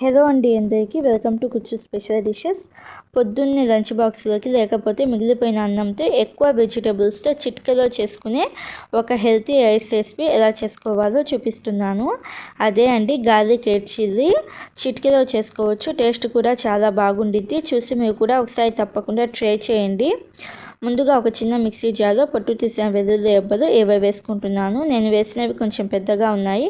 Hello అండి, అందరికీ welcome to కుచ్చు స్పెషల్ డిషెస్. పొద్దున్నే లంచ్ బాక్స్లోకి లేకపోతే మిగిలిపోయిన అన్నంతో ఎక్కువ వెజిటేబుల్స్తో చిటికలో చేసుకునే ఒక హెల్తీ రైస్ రెసిపీ ఎలా చేసుకోవాలో చూపిస్తున్నాను. అదే అండి గార్లిక్ రెడ్ చిల్లీ. చిటికలో చేసుకోవచ్చు, టేస్ట్ కూడా చాలా బాగుండిద్ది. చూసి మీరు కూడా ఒకసారి తప్పకుండా ట్రై చేయండి. ముందుగా ఒక చిన్న మిక్సీ జార్లో పొట్టు తీసిన వెల్లుల్లి రెబ్బలు 20 వేసుకుంటున్నాను. నేను వేసినవి కొంచెం పెద్దగా ఉన్నాయి.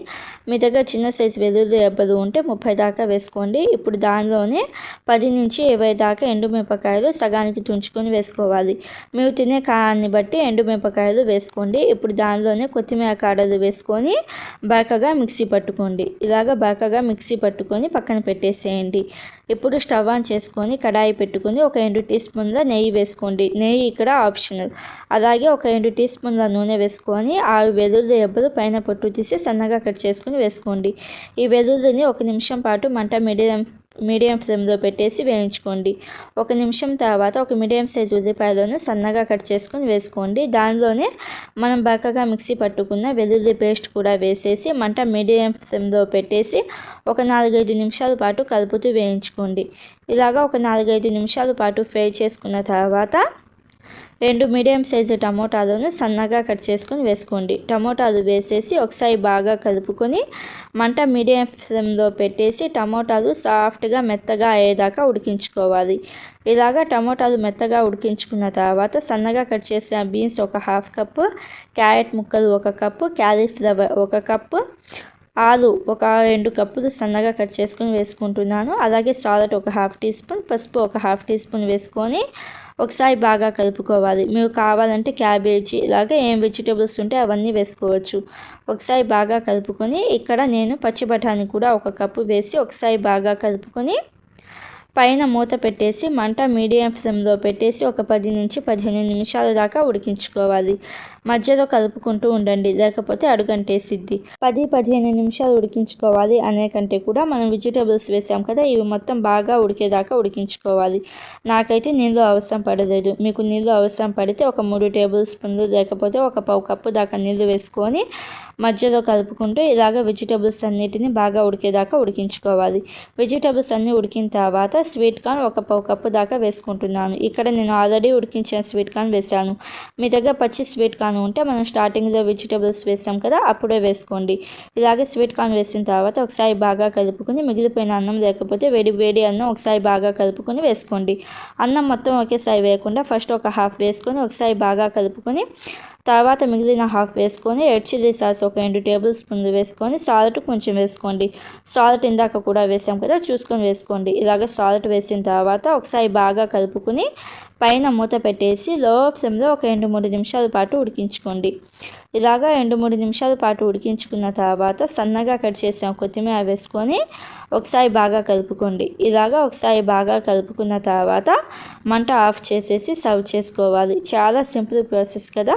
మీ దగ్గర చిన్న సైజు వెల్లుల్లి రెబ్బలు ఉంటే 30 దాకా వేసుకోండి. ఇప్పుడు దానిలోనే 10 నుంచి 20 దాకా ఎండుమిరపకాయలు సగానికి తుంచుకొని వేసుకోవాలి. మీరు తినే కారాన్ని బట్టి ఎండుమిరపకాయలు వేసుకోండి. ఇప్పుడు దానిలోనే కొత్తిమీర కాడలు వేసుకొని బాగా మిక్సీ పట్టుకోండి. ఇలాగ బాగా మిక్సీ పట్టుకొని పక్కన పెట్టేసేయండి. ఇప్పుడు స్టవ్ ఆన్ చేసుకొని కడాయి పెట్టుకొని ఒక 2 టీ స్పూన్ల నెయ్యి వేసుకోండి. నెయ్యి ఇక్కడ ఆప్షనల్. అలాగే ఒక 2 టీ స్పూన్ల నూనె వేసుకొని 6 వెల్లుల్లి రెబ్బలు పైన పొట్టు తీసి సన్నగా కట్ చేసుకుని వేసుకోండి. ఈ వెల్లుల్లిని 1 నిమిషం పాటు మంట మీడియం ఫ్లేమ్లో పెట్టేసి వేయించుకోండి. 1 నిమిషం తర్వాత ఒక మీడియం సైజ్ ఉల్లిపాయలను సన్నగా కట్ చేసుకుని వేసుకోండి. దానిలోనే మనం బాగా మిక్సీ పట్టుకున్న వెల్లుల్లి పేస్ట్ కూడా వేసేసి మంట మీడియం ఫ్లేమ్లో పెట్టేసి ఒక 4-5 నిమిషాల పాటు కలుపుతూ వేయించుకోండి. ఇలాగా ఒక 4-5 నిమిషాల పాటు ఫ్రై చేసుకున్న తర్వాత 2 మీడియం సైజు టమోటాలను సన్నగా కట్ చేసుకొని వేసుకోండి. టమోటాలు వేసేసి ఒకసారి బాగా కలుపుకొని మంట మీడియం ఫ్లేమ్లో పెట్టేసి టమోటాలు సాఫ్ట్గా మెత్తగా అయ్యేదాకా ఉడికించుకోవాలి. ఇలాగా టమోటాలు మెత్తగా ఉడికించుకున్న తర్వాత సన్నగా కట్ చేసిన బీన్స్ ఒక 1/2 కప్పు, క్యారెట్ ముక్కలు 1 కప్పు, క్యాలీఫ్లవర్ 1 కప్పు, ఆలు ఒక 2 కప్పులు సన్నగా కట్ చేసుకొని వేసుకుంటున్నాను. అలాగే సాల్ట్ ఒక 1/2 టీ స్పూన్, పసుపు ఒక 1/2 టీ స్పూన్ వేసుకొని ఒకసారి బాగా కలుపుకోవాలి. మీరు కావాలంటే క్యాబేజీ ఇలాగే ఏం వెజిటేబుల్స్ ఉంటే అవన్నీ వేసుకోవచ్చు. ఒకసారి బాగా కలుపుకొని ఇక్కడ నేను పచ్చి బఠానీ కూడా 1 కప్పు వేసి ఒకసారి బాగా కలుపుకొని పైన మూత పెట్టేసి మంట మీడియం ఫ్లేమ్లో పెట్టేసి ఒక 10 నుంచి 15 నిమిషాల దాకా ఉడికించుకోవాలి. మధ్యలో కలుపుకుంటూ ఉండండి, లేకపోతే అడుగంటేసిద్ది. 10-15 నిమిషాలు ఉడికించుకోవాలి అనే కంటే కూడా మనం వెజిటేబుల్స్ వేసాం కదా, ఇవి మొత్తం బాగా ఉడికేదాకా ఉడికించుకోవాలి. నాకైతే నీళ్ళు అవసరం పడలేదు. మీకు నీళ్ళు అవసరం పడితే ఒక 3 టేబుల్ స్పూన్లు లేకపోతే ఒక 1/2 కప్పు దాకా నీళ్ళు వేసుకొని మధ్యలో కలుపుకుంటూ ఇలాగ వెజిటేబుల్స్ అన్నిటిని బాగా ఉడికేదాకా ఉడికించుకోవాలి. వెజిటేబుల్స్ అన్నీ ఉడికిన తర్వాత స్వీట్ కార్న్ ఒక 1/2 కప్పు దాకా వేసుకుంటున్నాను. ఇక్కడ నేను ఆల్రెడీ ఉడికించిన స్వీట్ కార్న్ వేసాను. మీ దగ్గర పచ్చి స్వీట్ కార్న్ ఉంటే మనం స్టార్టింగ్లో వెజిటేబుల్స్ వేసాం కదా, అప్పుడే వేసుకోండి. ఇలాగే స్వీట్ కార్న్ వేసిన తర్వాత ఒకసారి బాగా కలుపుకొని మిగిలిపోయిన అన్నం లేకపోతే వేడి అన్నం ఒకసారి బాగా కలుపుకొని వేసుకోండి. అన్నం మొత్తం ఒకేసారి వేయకుండా ఫస్ట్ ఒక 1/2 వేసుకొని ఒకసారి బాగా కలుపుకొని తర్వాత మిగిలిన 1/2 వేసుకొని రెడ్ చిల్లీ సాస్ ఒక 2 టేబుల్ స్పూన్లు వేసుకొని సాల్ట్ కొంచెం వేసుకోండి. సాల్ట్ ఇందాక కూడా వేసాం కదా, చూసుకొని వేసుకోండి. ఇలాగ సాల్ట్ వేసిన తర్వాత ఒకసారి బాగా కలుపుకొని పైన మూత పెట్టేసి లో ఫ్లేమ్లో ఒక 2-3 నిమిషాల పాటు ఉడికించుకోండి. ఇలాగా 2-3 నిమిషాల పాటు ఉడికించుకున్న తర్వాత సన్నగా కట్ చేసిన కొత్తిమీర వేసుకొని ఒకసారి బాగా కలుపుకోండి. ఇలాగా ఒకసారి బాగా కలుపుకున్న తర్వాత మంట ఆఫ్ చేసేసి సర్వ్ చేసుకోవాలి. చాలా సింపుల్ ప్రాసెస్ కదా,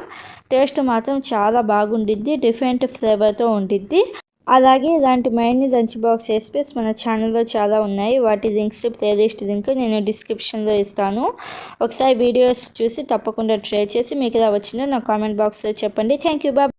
టేస్ట్ మాత్రం చాలా బాగుండిద్ది, డిఫరెంట్ ఫ్లేవర్తో ఉండిద్ది. అలాగే ఇలాంటి మైనీ లంచ్ బాక్స్ రెసిపీస్ మన ఛానల్లో చాలా ఉన్నాయి. వాటి లింక్స్ ప్లేలిస్ట్ లింక్ నేను డిస్క్రిప్షన్లో ఇస్తాను. ఒకసారి వీడియోస్ చూసి తప్పకుండా ట్రై చేసి మీకు ఎలా వచ్చిందో నా కామెంట్ బాక్స్లో చెప్పండి. Thank you, bye.